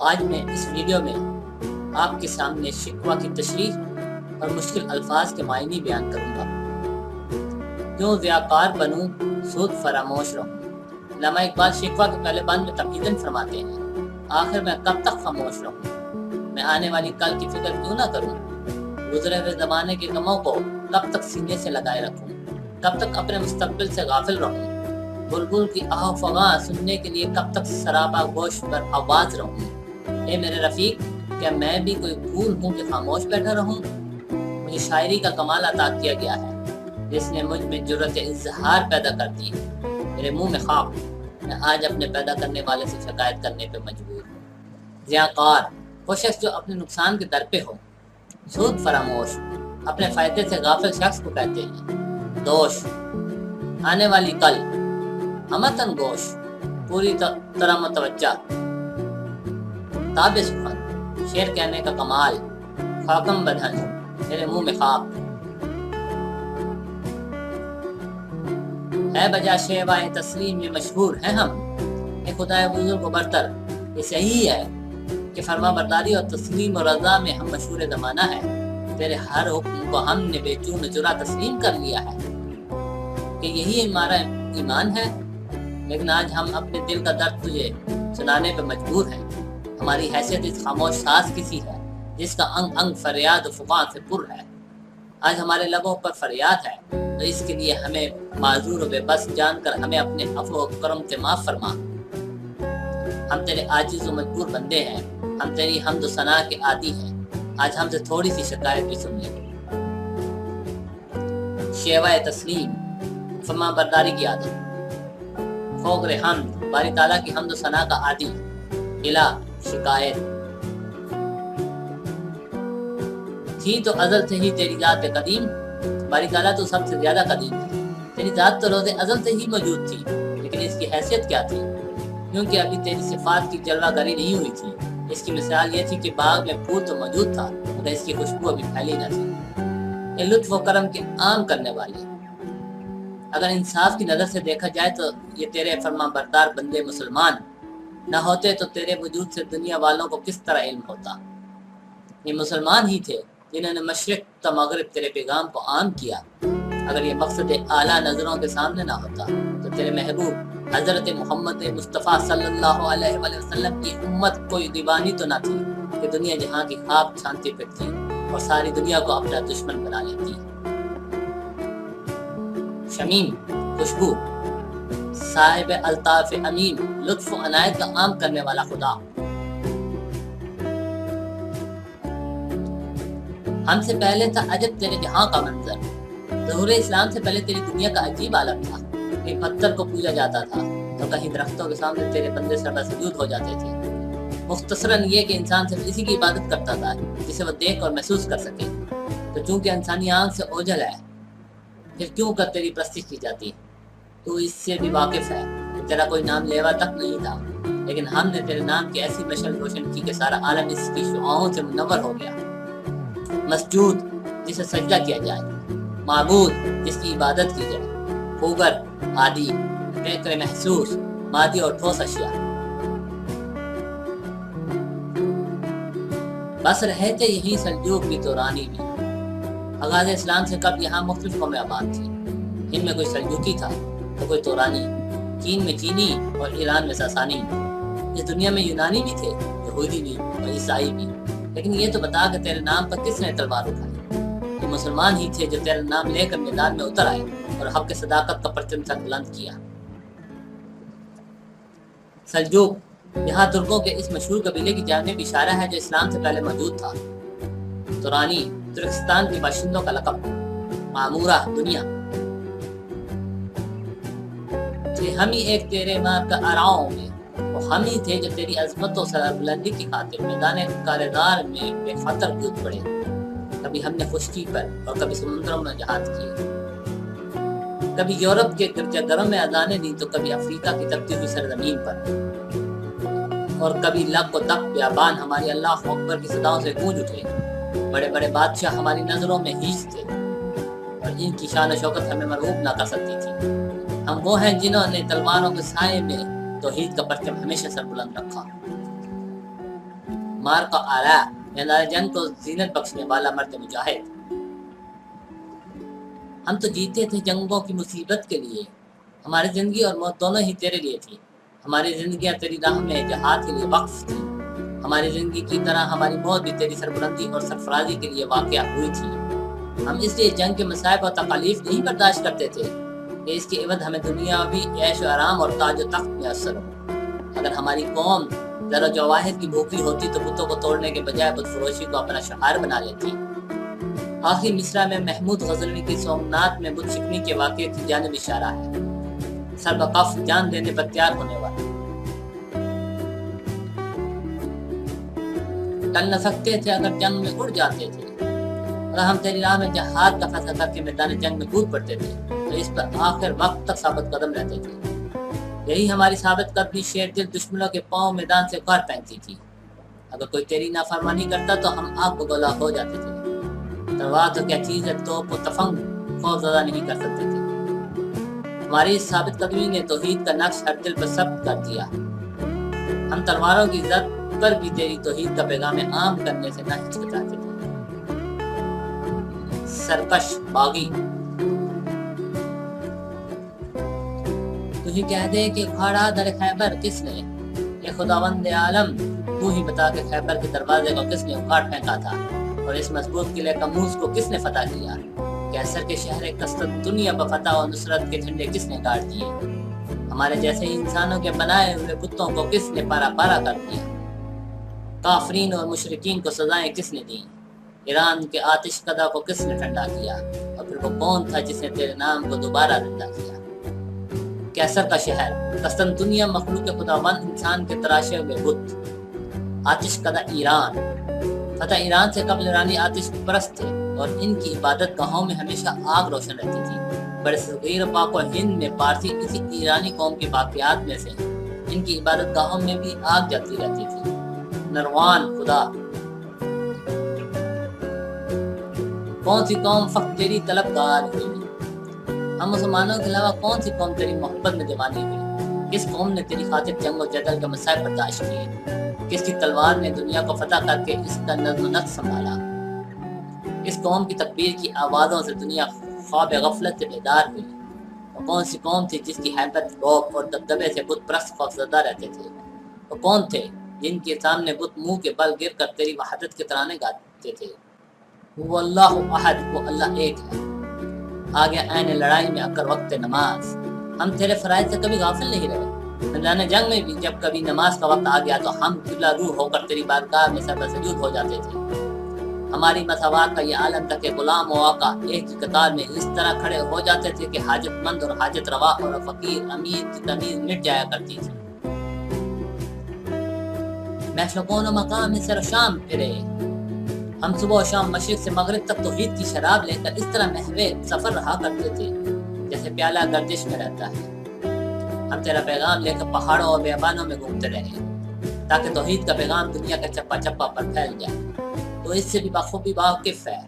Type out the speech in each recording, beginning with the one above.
آج میں اس ویڈیو میں آپ کے سامنے شکوہ کی تشریح اور مشکل الفاظ کے معنی بیان کروں گا۔ کیوں ریاکار بنوں سود فراموش رہوں۔ علامہ اقبال شکوہ کے پہلے بند میں تمہیداً فرماتے ہیں، آخر میں کب تک خاموش رہوں، میں آنے والی کل کی فکر کیوں نہ کروں، گزرے ہوئے زمانے کے غموں کو کب تک سینے سے لگائے رکھوں، کب تک اپنے مستقبل سے غافل رہوں، بلبل کی آہ و فغاں سننے کے لیے کب تک سراپا گوش پر آواز رہوں۔ اے میرے رفیق، کیا میں بھی کوئی پھول ہوں کہ خاموش بیٹھا رہوں؟ مجھے شاعری کا کمال عطا کیا گیا ہے جس نے مجھ میں جرأت اظہار پیدا کر دی۔ میرے منہ میں خاک، میں آج اپنے پیدا کرنے والے سے شکایت کرنے پہ مجبور ہوں۔ ریاکار وہ شخص جو اپنے نقصان کے در پہ ہو۔ سود فراموش اپنے فائدے سے غافل شخص کو کہتے ہیں۔ دوش آنے والی کل، ہمتن گوش پوری طرح متوجہ، تاب سخن شعر کہنے کا کمال، خاکم بدہن میرے منہ میں خاک، ہے بجا شیوائے تسلیم یہ مشہور ہیں ہم، اے خدائے بزرگ و برتر، یہ صحیح ہے کہ فرما برداری اور تسلیم و رضا میں ہم مشہور زمانہ ہے۔ تیرے ہر حکم کو ہم نے بے چون چرا تسلیم کر لیا ہے کہ یہی ہمارا ایمان ہے، لیکن آج ہم اپنے دل کا درد تجھے سنانے پہ مجبور ہیں۔ ہماری حیثیت اس خاموش ساز کسی ہے جس کا انگ انگ فریاد و فغاں سے پر ہے۔ آج ہمارے لبوں پر فریاد ہے تو اس کے لیے ہمیں معذور و بے بس جان کر ہمیں اپنے عفو و کرم سے معاف فرما۔ ہم تیرے عاجز و مجبور بندے ہیں، ہم تیری حمد و ثنا کے عادی ہیں، آج ہم سے تھوڑی سی شکایت بھی سن لیں۔ شیوائے تسلیم فرما برداری کی عادت، فوق حمد باری تعالیٰ کی حمد و ثنا کا عادی، الہ شکایت تھی تو ازل سے ہی تیری ذات قدیم، باری تعالیٰ تو سب سے زیادہ قدیم ہے، تیری ذات تو روز ازل سے ہی موجود تھی، لیکن اس کی حیثیت کیا تھی؟ کیونکہ ابھی تیری صفات کی جلوہ گری نہیں ہوئی تھی۔ اس کی مثال یہ تھی کہ باغ میں پھول تو موجود تھا مگر اس کی خوشبو ابھی پھیلی نہ تھی۔ یہ لطف و کرم کے عام کرنے والی، اگر انصاف کی نظر سے دیکھا جائے تو یہ تیرے فرما بردار بندے مسلمان نہ ہوتے تو تیرے وجود سے دنیا والوں کو کس طرح علم ہوتا؟ یہ مسلمان ہی تھے جنہوں نے مشرق تا مغرب تیرے پیغام کو عام کیا۔ اگر یہ مقصد اعلیٰ نظروں کے سامنے نہ ہوتا تو تیرے محبوب حضرت محمد مصطفیٰ صلی اللہ علیہ وآلہ وسلم کی امت کوئی دیوانی تو نہ تھی کہ دنیا جہاں کی خواب چھانتی پھرتی اور ساری دنیا کو اپنا دشمن بنا لیتی۔ شمیم خوشبو، صاحب الطاف امین، لطف و عنایت کا عام کرنے والا خدا۔ ہم سے پہلے تھا عجب تیرے جہاں کا منظر، ظہور اسلام سے پہلے تیری دنیا کا عجیب عالم تھا۔ کہیں پتھر کو پوجا جاتا تھا تو کہیں درختوں کے سامنے تیرے بندے سربا سجود ہو جاتے تھے۔ مختصراً یہ کہ انسان صرف اسی کی عبادت کرتا تھا جسے وہ دیکھ اور محسوس کر سکے، تو چونکہ انسانی آنکھ سے اوجھل ہے پھر کیوں کر تیری پرستش کی جاتی؟ تو اس سے بھی واقف ہے کہ تیرا کوئی نام لیوا تک نہیں تھا، لیکن ہم نے تیرے نام کی ایسی مشعل روشن کی کہ سارا عالم اس کی شعاعوں سے منور ہو گیا۔ مسجود جسے سجدہ کیا جائے، معبود جس کی عبادت کی جائے، خوگر عادی، فکر محسوس، مادی اور ٹھوس اشیاء۔ بس رہے تھے یہی سلجوق بھی تورانی بھی۔ آغاز اسلام سے قبل یہاں مختلف قومیں آباد تھیں، ان میں کوئی سلجوقی تھا تو کوئی تورانی، چین میں چینی اور ایران میں ساسانی، اس دنیا میں یونانی بھی تھے، یہودی بھی اور عیسائی بھی۔ لیکن یہ تو بتا کہ تیرے نام پر کس نے تلوار اٹھائی؟ یہ مسلمان ہی تھے جو تیرا نام لے کر میدان میں اتر آئے اور حق کے صداقت کا پرچم سر بلند کیا۔ سلجوق یہاں ترکوں کے اس مشہور قبیلے کی جانب اشارہ ہے جو اسلام سے پہلے موجود تھا۔ تورانی ترکستان کے باشندوں کا لقب، معمورہ دنیا تھے ہم ہی ایک تیرے ماں کا آراؤں میں، وہ ہم ہی تھے جو تیری عظمت و سربلندی کی خاطر میدان کارزار میں بے خطر کود پڑے۔ کبھی ہم نے خشکی پر اور کبھی سمندروں میں جہاد کیے، کبھی یورپ کے گرجا گھروں میں اذانیں دی تو کبھی افریقہ کی تپتی ہوئی سرزمین پر، اور کبھی لک و دک بیابان ہماری اللہ اکبر کی صداؤں سے گونج اٹھے۔ بڑے بڑے بادشاہ ہماری نظروں میں ہیچ تھے اور ان کی شان و شوکت ہمیں مرغوب نہ کر سکتی تھی۔ ہم وہ ہیں جنہوں نے تلواروں کے سائے میں توحید کا پرچم ہمیشہ سر بلند رکھا۔ مار کا آلہ میدان جنگ کو زینت بخشنے والا مرد مجاہد۔ ہم تو جیتے تھے جنگوں کی مصیبت کے لیے، ہماری زندگی اور موت دونوں ہی تیرے لیے تھی، ہماری زندگیاں تیری راہ میں جہاد کے لیے وقف تھی، ہماری زندگی کی طرح ہماری موت بھی تیری سربلندی اور سرفرازی کے لیے واقع ہوئی تھی۔ ہم اس لیے جنگ کے مصائب اور تکالیف نہیں برداشت کرتے تھے کہ اس کے عوض ہمیں دنیاوی عیش و آرام اور تاج و تخت میسر ہو۔ اگر ہماری قوم زر و جواہر کی بھوکی ہوتی تو بتوں کو توڑنے کے بجائے بت فروشی کو اپنا شعار بنا لیتی۔ آخری مصرع میں محمود غزنوی کی سومنات میں بت شکنی کے واقعے کی جانب اشارہ ہے۔ سر بقف جان دینے پر تیار ہونے والا، ٹل نہ سکتے تھے اگر جنگ میں اڑ جاتے تھے، اگر ہم تیری راہ میں جہاد کا فیصلہ کر کے میدان جنگ میں کود پڑتے تھے تو اس پر آخر وقت تک ثابت قدم رہتے تھے۔ یہی ہماری ثابت قدمی شیر دل دشمنوں کے پاؤں میدان سے اخار پہنتی تھی۔ اگر کوئی تیری نافرمانی کرتا تو ہم آگ بگولا ہو جاتے تھے۔ تلوار تو کیا چیز ہے، توپ و تفنگ خوف زدہ نہیں کر سکتے تھے۔ ہماری اس ثابت قدمی نے توحید کا نقش ہر دل پر ثبت کر دیا۔ ہم تلواروں کی زد پر بھی تیری توحید کا پیغام عام کرنے سے نہ ہچکچاتے تھے۔ سرکش باغی، تو ہی کہہ دے کہ اکھاڑا در خیبر کس نے، اے خداوند عالم تو ہی بتا کہ خیبر کے دروازے کو کس نے اکھاڑ پھینکا تھا اور اس مضبوط قلعے کموز کو کس نے فتح کیا، کیسر کے شہر قسطنطنیہ پر فتح و نصرت کے جھنڈے کس نے گاڑ دیے، ہمارے جیسے انسانوں کے بنائے ہوئے بتوں کو کس نے پارا پارا کر دیا، کافرین اور مشرکین کو سزائیں کس نے دیں، ایران کے آتش کدہ کو کس نے ٹھنڈا کیا، اور پھر وہ کون تھا جس نے تیرے نام کو دوبارہ زندہ کیا۔ کیسر کا شہر قسطنطنیہ مخلوق خداوند انسان کے تراشے ہوئے بت، آتش کدہ ایران، فتح ایران سے قبل ایرانی آتش پرست تھے اور ان کی عبادت گاہوں میں ہمیشہ آگ روشن رہتی تھی۔ بڑے صغیر پاک و ہند میں پارسی اسی ایرانی قوم کے باقیات میں سے، ان کی عبادت گاہوں میں بھی آگ جلتی رہتی تھی۔ نروان خدا، کون سی قوم فقط تیری طلبگار ہوئی، ہم مسلمانوں کے علاوہ کون سی قوم تیری محبت میں دیوانی ہوئی، کس قوم نے تیری خاطر جنگ و جدل کے مصائب برداشت کیے، کس کی تلوار نے دنیا کو فتح کر کے اس کا نظم و نسق سنبھالا، اس قوم کی تکبیر کی آوازوں سے دنیا خواب غفلت سے بیدار ہوئی، وہ کون سی قوم تھی جس کی حیبت، رعب اور دبدبے سے بت پرست خوفزدہ رہتے تھے، وہ کون تھے جن کے سامنے بت منہ کے بل گر کر تیری وحدت کے ترانے گاتے تھے۔ وہ اللہ احد، وہ اللہ ایک ہے، آ گیا عین لڑائی میں اکر وقت نماز، ہم تیرے فرائض سے کبھی غافل نہیں رہے۔ میدان جنگ میں بھی جب کبھی نماز کا وقت آ گیا تو ہم قبلہ روح ہو کر تیری بارگاہ میں سر بسجود ہو جاتے تھے۔ ہماری مساوات کا یہ عالم تھا کہ غلام و آقا ایک ہی قطار میں اس طرح کھڑے ہو جاتے تھے کہ حاجت مند اور حاجت روا اور فقیر امیر کی تمیز مٹ جایا کرتی تھی۔ محفل کون و مقام سر و شام پھرے، ہم صبح و شام مشرق سے مغرب تک توحید کی شراب لے کر اس طرح محوے سفر رہا کرتے تھے جیسے پیالہ گردش میں رہتا ہے۔ ہم تیرا پیغام لے کر پہاڑوں اور بیابانوں میں گھومتے رہے تاکہ توحید کا پیغام دنیا کا چپا چپا پر پھیل جائے۔ تو اس سے بھی بخوبی واقف ہے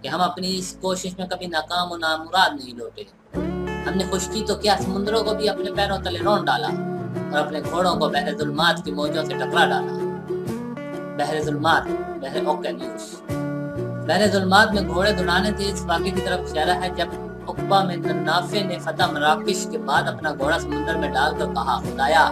کہ ہم اپنی اس کوشش میں کبھی ناکام و نامراد نہیں لوٹے۔ ہم نے خشکی تو کیا، سمندروں کو بھی اپنے پیروں تلے رون ڈالا اور اپنے گھوڑوں کو بحر ظلمات کی موجوں سے ٹکرا ڈالا۔ بحر ظلمات، بحر اوکینوس، بحر ظلمات میں گھوڑے دوڑانے تھے، اس واقعے کی طرف اشارہ ہے جب عقبہ میں نافع نے فتح مراکش کے بعد اپنا گھوڑا سمندر میں ڈال کر کہا، خدایا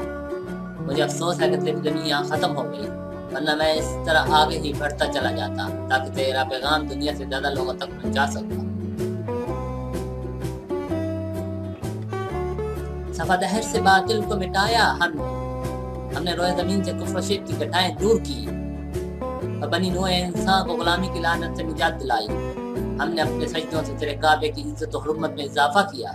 مجھے افسوس ہے کہ تیری زمین یہاں ختم ہو گئی، ورنہ میں اس طرح آگے ہی بڑھتا چلا جاتا تاکہ تیرا پیغام دنیا سے زیادہ لوگوں تک پہنچا سکتا۔ صفا دہر سے باطل کو مٹایا ہم نے روئے زمین سے کفر و شرک کی گٹھائیں دور کی اور بنی نوع انسان کو غلامی کی لعنت سے نجات دلائی۔ ہم نے اپنے سجدوں سے تیرے کعبے کی عزت و حرمت میں اضافہ کیا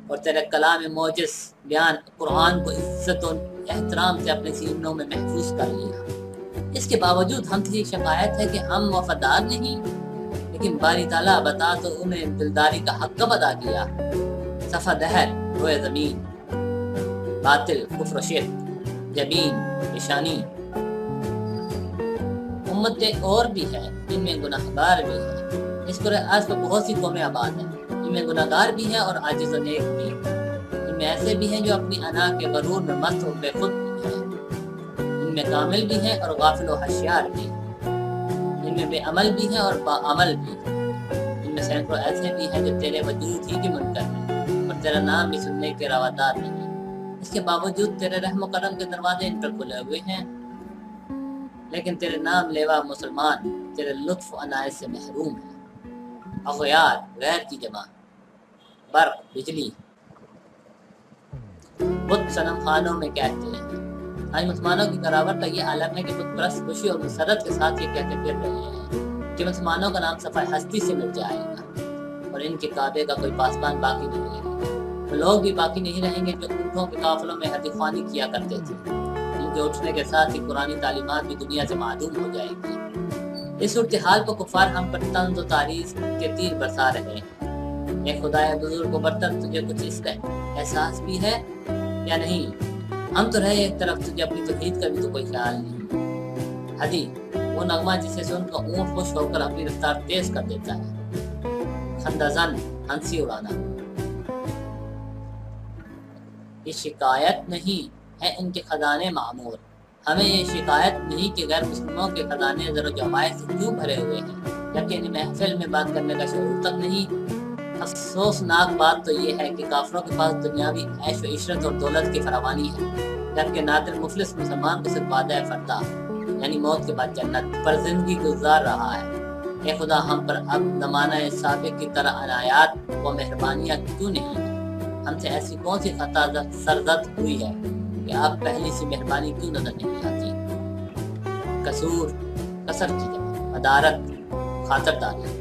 اور تیرے کلام موجز بیان قرآن کو عزت و احترام سے اپنے سینوں میں محفوظ کر لیا۔ اس کے باوجود ہم کی شکایت ہے کہ ہم وفادار نہیں، لیکن باری تعالیٰ بتا تو انہیں دلداری کا حق کب ادا کیا۔ صفا دہر، روئے زمین، باطل، کفر و شرک، جبین، نشانی، امتیں اور بھی ہیں ان میں گناہگار بھی ہیں۔ اس قرآن آج پر بہت سی قومیں آباد ہیں، ان میں گناہگار بھی ہیں اور عاجز و نیک بھی، ان میں ایسے بھی ہیں جو اپنی انا کے غرور میں مست و بے خود ہیں، ان میں کامل بھی ہیں اور غافل و ہوشیار بھی، ان میں بے عمل بھی ہیں اور باعمل بھی، ان میں سینکڑوں ایسے بھی ہیں جو تیرے وجود ہی کے منکر ہیں اور تیرا نام بھی سننے کے روادار نہیں۔ اس کے باوجود تیرے رحم و کرم کے دروازے ان پر کھلے ہوئے ہیں، لیکن تیرے نام لیوا مسلمان تیرے لطف و عنایت سے محروم ہیں۔ اغیار غیر کی جمع، برق بجلی، بت صنم خانوں میں کہتے ہیں۔ آج مسلمانوں کی کراوٹ کا یہ عالم ہے کہ بت پرست خوشی اور مسرت کے ساتھ یہ کہتے پھر رہے ہیں کہ مسلمانوں کا نام صفحہ ہستی سے مٹ جائے گا اور ان کے کعبے کا کوئی پاسبان باقی نہیں رہے گا۔ وہ لوگ بھی باقی نہیں رہیں گے جو اونٹوں کے قافلوں میں حدیث خوانی کیا کرتے تھے، ان کے اٹھنے کے ساتھ ہی قرآنی تعلیمات بھی دنیا سے معدوم ہو جائے گی۔ اس صورتحال کو کفار ہم پر طنز و تعریض کے تیر برسا رہے ہیں۔ اے خدائے بزرگ و برتر، تجھے کچھ اس کا احساس بھی ہے یا نہیں؟ ہم تو رہے ایک طرف، تجھے اپنی توحید کا بھی تو کوئی خیال نہیں۔ ہدی وہ نغمہ جسے سن کر اونٹ خوش ہو کر اپنی رفتار تیز کر دیتا ہے۔ خندہ زن ہنسی اڑانا، یہ شکایت نہیں ہے ان کے خزانے معمور، ہمیں یہ شکایت نہیں کہ غیر مسلموں کے خزانے زر و جوائز سے کیوں بھرے ہوئے ہیں، جبکہ انہیں محفل میں بات کرنے کا شعور تک نہیں۔ افسوسناک بات تو یہ ہے کہ کافروں کے پاس دنیاوی عیش و عشرت اور دولت کی فراوانی ہے، جبکہ نادر مفلس مسلمان کو صرف وعدہ فردا یعنی موت کے بعد جنت پر زندگی گزار رہا ہے۔ اے خدا، ہم پر اب زمانہ سابق کی طرح عنایات و مہربانیاں کیوں نہیں ہیں؟ ہم سے ایسی کون سی خطا سرزد ہوئی ہے کہ اب پہلی سی مہربانی کیوں نظر نہیں آتی؟ قصور کثر کی جمع، مدارت خاطرداری،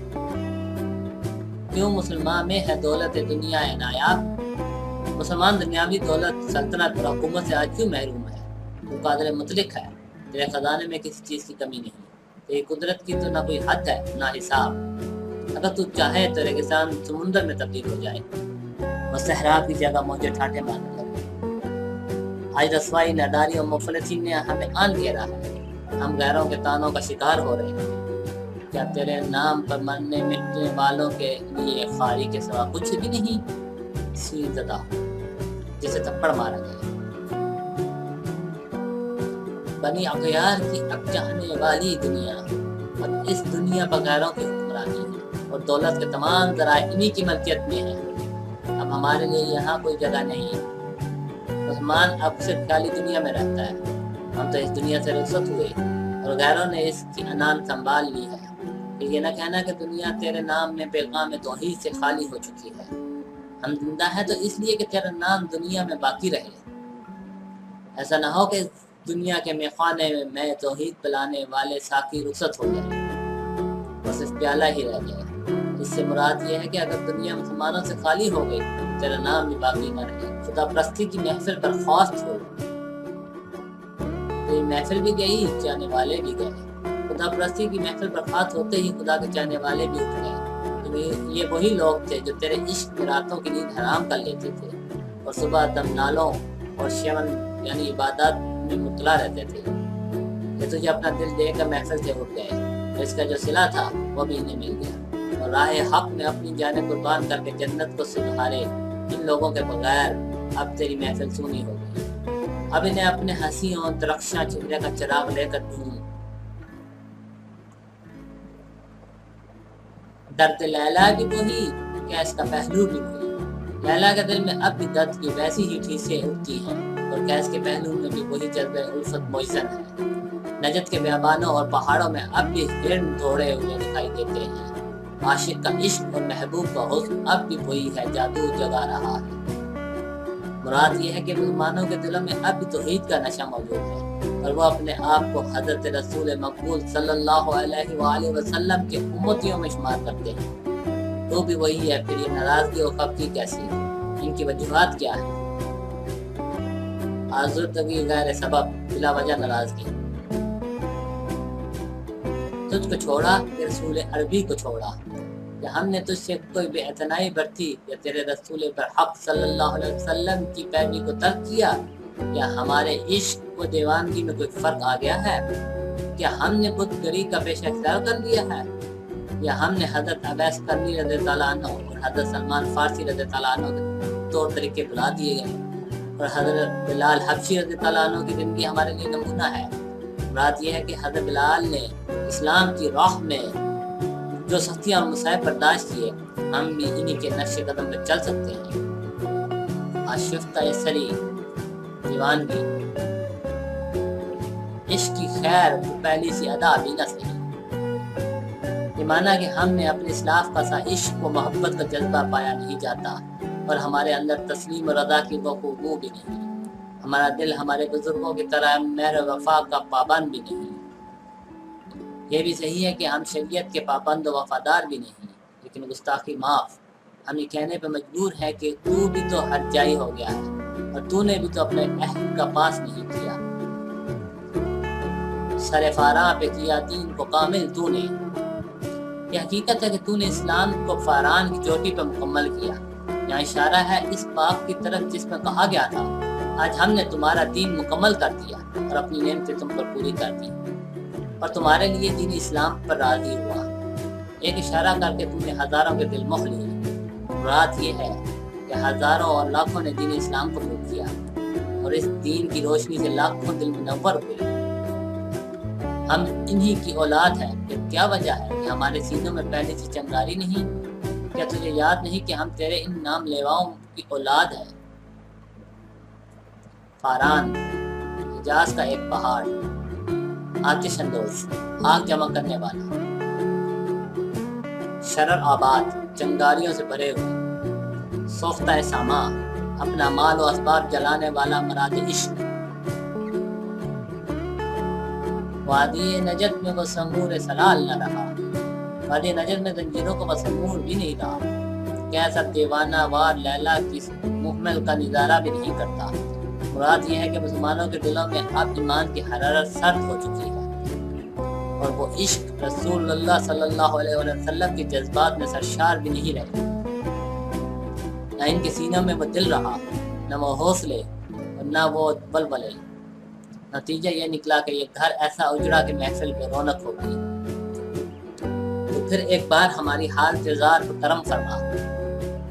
کیوں مسلمان میں ہے دولت دنیا عنایات؟ مسلمان دنیاوی دولت سلطنت اور حکومت سے آج کیوں محروم ہے؟ وہ قادر مطلق ہے، تیرے خزانے میں کسی چیز کی کمی نہیں، تیری قدرت کی تو نہ کوئی حد ہے نہ حساب۔ اگر تو چاہے تو ریگستان سمندر میں تبدیل ہو جائے اور صحرا کی جگہ موجے ٹھاٹھے مارنے لگے۔ آج رسوائی، ناداری اور مفلسی نے ہمیں آن گھیرا ہے، ہم غیروں کے تانوں کا شکار ہو رہے ہیں۔ کیا تیرے نام پر مرنے مٹنے والوں کے لیے خاری کے سوا کچھ بھی نہیں؟ سوئی زدہ جسے تھپڑ مارا گیا، بنی اغیار کی اب چاہنے والی دنیا، اب اس دنیا پر غیروں کی حکمرانی ہے اور دولت کے تمام ذرائع انہی کی ملکیت میں ہیں۔ اب ہمارے لیے یہاں کوئی جگہ نہیں، مسلمان اب صرف خیالی دنیا میں رہتا ہے۔ ہم تو اس دنیا سے رخصت ہوئے اور غیروں نے اس کی انان سنبھال لی ہے۔ پھر یہ نہ کہنا کہ دنیا تیرے نام میں پیغام توحید سے خالی ہو چکی ہے۔ ہم زندہ ہیں تو اس لیے کہ تیرا نام دنیا میں باقی رہے۔ ایسا نہ ہو کہ دنیا کے میخانے میں توحید پلانے والے ساقی رخصت ہو جائے اور صرف پیالہ ہی رہ جائے۔ اس سے مراد یہ ہے کہ اگر دنیا مسلمانوں سے خالی ہو گئی تو تیرا نام بھی باقی نہ رہے۔ خدا پرستی کی محفل برخاست ہو، تو یہ محفل بھی گئی، چاہنے والے بھی گئے۔ خدا پرستی کی محفل برخاست ہوتے ہی خدا کے چاہنے والے بھی اٹھ گئے۔ یہ وہی لوگ تھے جو تیرے عشق میں راتوں کی نیند حرام کر لیتے تھے اور صبح دم نالوں اور شیون یعنی عبادات میں مطلع رہتے تھے۔ یہ تجھے اپنا دل دے کر محفل سے اٹھ گئے اور اس کا جو صلہ تھا وہ بھی انہیں مل گیا اور راہ حق میں اپنی جانیں قربان کر کے جنت کو سدھارے ان لوگوں کے بغیر اب تیری محفل سونی ہو گئی۔ اب انہیں اپنے ہنسیوں درخشاں چہرے کا چراغ لے کر ڈھونڈ۔ درد لیلا بھی وہی، کیا اس کا پہلو بھی وہی؟ لیلا کے دل میں اب بھی درد کی ویسی ہی ٹھیسیں اٹھتی ہیں اور کیا اس کے پہلو میں بھی وہی جذبہ الفت موزن ہے؟ نجد کے بیابانوں اور پہاڑوں میں اب بھی ہرن دوڑے ہوئے دکھائی دیتے ہیں۔ عاشق کا عشق اور محبوب کا حسن اب بھی وہی ہے، جادو جگا رہا ہے۔ مراد یہ ہے کہ مسلمانوں کے دلوں میں اب بھی توحید کا نشہ موجود ہے اور وہ اپنے آپ کو حضرت رسول مقبول صلی اللہ علیہ وآلہ وسلم کے امتیوں میں شمار کرتے ہیں۔ تو بھی وہی ہے، پھر یہ ناراضگی اور خفگی کیسی؟ ان کی وجوہات کیا ہیں؟ آزردگی غیر سبب، بلا وجہ ناراضگی۔ تجھ کو چھوڑا کہ رسول عربی کو چھوڑا، کہ ہم نے تجھ سے کوئی بے اعتنائی برتی یا تیرے رسول برحق صلی اللہ علیہ وسلم کی پیروی کو ترک کیا؟ کیا ہمارے عشق و دیوانگی میں کوئی فرق آ گیا ہے؟ کیا ہم نے بت گری کا پیشہ اختیار کر لیا ہے؟ یا ہم نے حضرت اویس کرنی رضی اللہ عنہ اور حضرت سلمان فارسی رضی اللہ عنہ کے طور طریقے بلا دیے گئے اور حضرت بلال حبشی رضی اللہ عنہ کی زندگی ہمارے لیے نمونہ ہے؟ مراد یہ ہے کہ حضرت بلال نے اسلام کی راہ میں جو سختیاں اور مصائب برداشت کیے، ہم بھی انہی کے نقش قدم پہ چل سکتے ہیں۔ آشفتہ سری دیوانگی، عشق کی خیر وہ پہلی سی ادا بھی نہ صحیح، یہ مانا کہ ہم نے اپنے اسلاف کا سا عشق و محبت کا جذبہ پایا نہیں جاتا، اور ہمارے اندر تسلیم و رضا کی وہ خوبو بھی نہیں، ہمارا دل ہمارے بزرگوں کی طرح مہر وفا کا پابند بھی نہیں۔ یہ بھی صحیح ہے کہ ہم شریعت کے پابند و وفادار بھی نہیں، لیکن گستاخی معاف، ہم یہ کہنے پہ مجبور ہے کہ تو بھی تو ہر جائی ہو گیا ہے، اور تو نے بھی تو اپنے عہد کا پاس نہیں کیا، سر فاراں پہ کیا دین کو کامل تو نے۔ یہ حقیقت ہے کہ تو نے اسلام کو فاران کی چوٹی پہ مکمل کیا، یہاں اشارہ ہے اس پاک کی طرف جس میں کہا گیا تھا آج ہم نے تمہارا دین مکمل کر دیا اور اپنی نعمتیں تم پر پوری کر دی، اور تمہارے لیے دین اسلام پر راضی ہوا۔ ایک اشارہ کر کے تم نے ہزاروں کے دل موہ لیے۔ مراد یہ ہے کہ ہزاروں اور لاکھوں نے دین اسلام کو قبول کیا، اور اس دین کی روشنی سے لاکھوں دل منور ہوئے۔ ہم انہی کی اولاد ہیں، پھر کیا وجہ ہے کہ ہمارے سینوں میں پہلے سے چنگاری نہیں؟ کیا تجھے یاد نہیں کہ ہم تیرے ان نام لیواؤں کی اولاد ہیں؟ فاران، حجاز کا ایک پہاڑ، آتش اندوز، آگ جمع کرنے والا، شرر آباد، چنگاریوں سے بھرے ہوئے، سوختہ ساما، اپنا مال و اسباب جلانے والا مراد عشق۔ وادی نجد میں وہ سنگور سلال نہ رہا، وادی نجد میں زنجیروں کو بسنگور بھی نہیں رہا، کیسا دیوانہ وار لیلا کی محمل کا نظارہ بھی نہیں کرتا۔ مراد یہ ہے کہ مسلمانوں کے دلوں میں اب ایمان کی حرارت سرد ہو چکی ہے، اور وہ عشق رسول اللہ صلی اللہ علیہ وسلم کے جذبات میں سرشار بھی نہیں رہے، نہ ان کے سینوں میں وہ دل رہا، نہ وہ حوصلے اور نہ وہ بلبلے۔ نتیجہ یہ نکلا کہ یہ گھر ایسا اجڑا کہ محفل پہ رونق ہو گئی۔ تو پھر ایک بار ہماری حال تزار پر کرم فرما،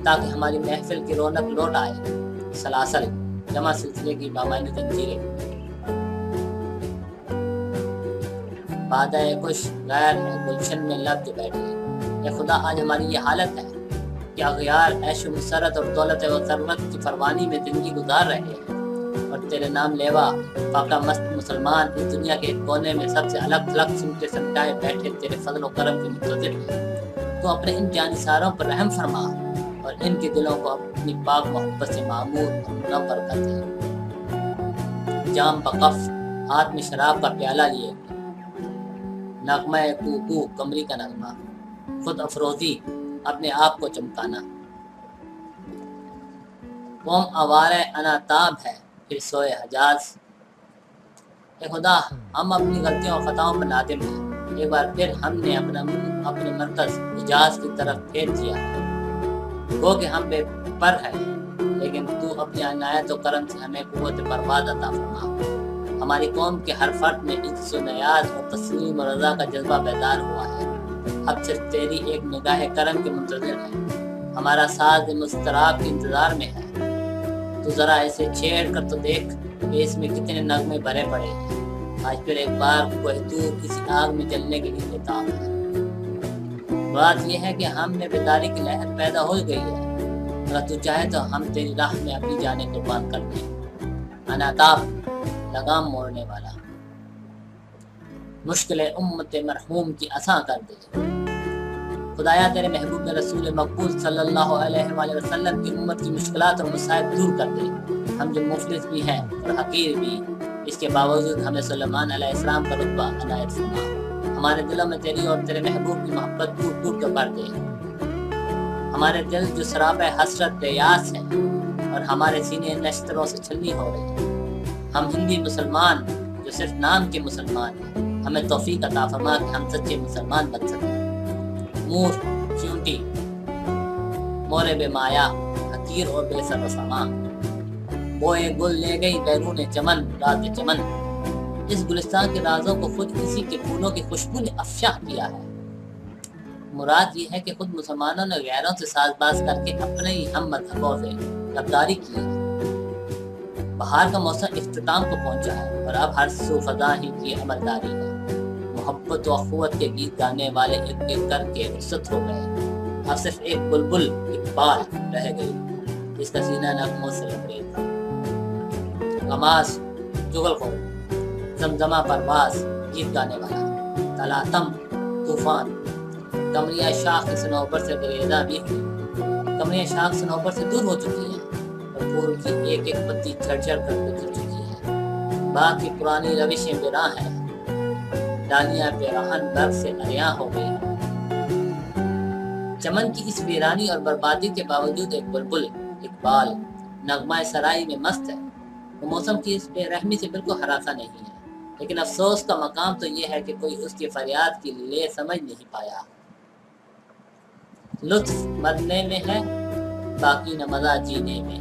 تاکہ ہماری محفل کی رونق لوٹ آئے۔ سلاسل، جمع سلسلے کی بامعنی زنجیریں، بادہ کش غیر ہے گلشن میں لب جو بیٹھے۔ اے خدا، آج ہماری یہ حالت ہے کہ اغیار عیش و مسرت اور دولت و ثروت کی فروانی میں زندگی گزار رہے ہیں، اور تیرے نام لیوا فاقہ مست مسلمان اس دنیا کے ایک کونے میں سب سے الگ تھلگ سمٹے سمٹائے بیٹھے تیرے فضل و کرم کے منتظر ہیں۔ تو اپنے ان جانثاروں پر رحم فرما، اور ان کے دلوں کو اپنی پاک محبت سے معمور اور منور کر دے۔ جام بقف، ہاتھ میں شراب کا پیالہ لیے، نغمہ کو کو کمری کا نغمہ، خود افروزی، اپنے آپ کو چمکانا۔ قوم آوارہ اناتاب ہے، پھر سوئے حجاز۔ اے خدا، ہم اپنی غلطیوں اور خطاؤں پر نادم ہیں، ایک بار پھر ہم نے اپنے مرکز حجاز کی طرف پھیر دیا ہے۔ گو کہ ہم بے پر ہیں، لیکن تو اپنی عنایت و کرم سے ہمیں قوت پرواز عطا فرما۔ ہماری قوم کے ہر فرد میں عجز و نیاز اور تسلیم و رضا کا جذبہ بیدار ہوا ہے، اب صرف تیری ایک نگاہ کرم کے منتظر ہے، ہمارا ساز مضطراب کے انتظار میں ہے۔ تو ذرا اسے چھیڑ کر تو دیکھ کہ اس میں کتنے نغمے بھرے پڑے ہیں۔ آج پھر ایک بار کوہ طور کسی آگ میں جلنے کے لیے بےتاب ہے۔ بات یہ ہے کہ ہم میں بیداری کی لہر پیدا ہو گئی ہے، اگر تو چاہے تو ہم تیری راہ میں اپنی جانیں قربان کر دیں۔ اناتاب، لگام موڑنے والا، مشکل امت مرحوم کی آسان کر دے۔ خدایا تیرے محبوب رسول مقبول صلی اللہ علیہ وآلہ وسلم کی امت کی مشکلات اور مصائب دور کر دے۔ ہم جو مفلس بھی ہیں اور حقیر بھی، اس کے باوجود ہمیں سلیمان علیہ السلام کا رتبہ عنایت فرما۔ ہمارے دلوں میں تیری اور تیرے محبوب کی محبت ٹوٹ ٹوٹ کر بھر دے۔ ہمارے دل جو سراپے حسرت یاس ہیں، اور ہمارے سینے نشتروں سے چھلنی ہو رہی ہیں۔ ہم ہندی مسلمان جو صرف نام کے مسلمان ہیں، ہمیں توفیق عطا فرما کہ ہم سچے مسلمان بن سکیں۔ مور، چونٹی، مورے بے مایا، حقیر اور بے سر و سامان، بوئے گل لے گئی بیرون چمن رات چمن۔ اس گلستان کے رازوں کو خود کسی کے پھولوں کی خوشبو نے افشا کیا ہے۔ مراد یہ ہے کہ خود مسلمانوں نے غیروں سے ساز باز کر کے اپنے ہی ہم مذہبوں سے غداری کی ہے۔ بہار کا موسم اختتام کو پہنچا ہے اور اب ہر سو خزاں ہی کی عملداری ہے۔ محبت و اخوت کے گیت گانے والے ایک ایک کر کے رخصت ہو گئے، اب صرف ایک بلبل اقبال رہ گئی جس کا سینہ نغموں سے لبریز تھا۔ غماز جغل خور، زمزمہ پرواز گیت گانے والا، تلاتم طوفان، کمریہ شاخ صنوبر سے گریزاں بھی ہوئی۔ کمریہ شاخ صنوبر سے دور ہو چکی ہے اور پھول کی ایک ایک پتی جھڑ جھڑ کر گزر چکی ہے۔ باغ کی پرانی روشیں ویراں ہیں، ڈالیاں پیراہن برگ سے عریاں ہو گئی ہیں۔ چمن کی اس ویرانی اور بربادی کے باوجود ایک بلبل اقبال نغمہ سرائی میں مست ہے۔ وہ موسم کی اس بے رحمی سے بالکل ہراساں نہیں ہے، لیکن افسوس کا مقام تو یہ ہے کہ کوئی اس کی فریاد کی لے سمجھ نہیں پایا۔ لطف مرنے میں ہے، باقی نہ مزہ جینے میں۔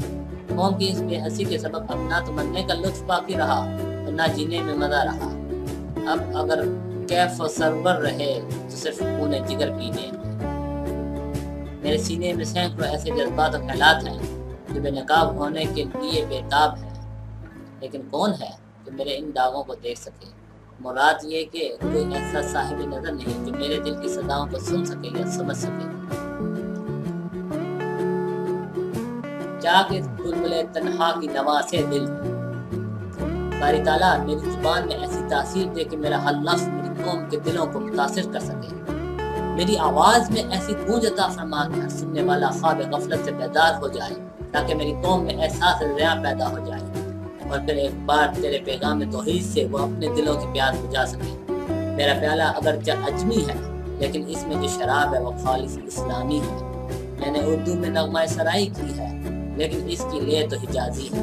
قوم کی اس بے حسی کے سبب اب نہ تو مرنے کا لطف باقی رہا اور نہ جینے میں مزہ رہا۔ اب اگر کیف و سرور رہے تو صرف خون جگر پینے میں۔ میرے سینے میں سینکڑوں ایسے جذبات و خیالات ہیں جو بے نقاب ہونے کے لیے بےتاب ہیں، لیکن کون ہے جو میرے ان داغوں کو دیکھ سکے؟ مراد یہ کہ کوئی ایسا صاحب نظر نہیں جو میرے دل کی صداؤں کو سن سکے یا سمجھ سکے۔ کیا کہ بلبل تنہا کی نوا سے دل، باری تعالیٰ میری زبان میں ایسی تاثیر دے کہ میرا ہر لفظ میری قوم کے دلوں کو متاثر کر سکے۔ میری آواز میں ایسی گونج عطا فرما کہ ہر سننے والا خواب غفلت سے بیدار ہو جائے، تاکہ میری قوم میں احساس ضیاء پیدا ہو جائے اور پھر ایک بار تیرے پیغام توحید سے وہ اپنے دلوں کی پیاس بجھا سکے۔ میرا پیالہ اگرچہ اجمی ہے لیکن اس میں جو شراب ہے وہ خالص اسلامی ہے۔ میں نے اردو میں نغمہ سرائی کی ہے لیکن اس کی لے تو حجازی ہے۔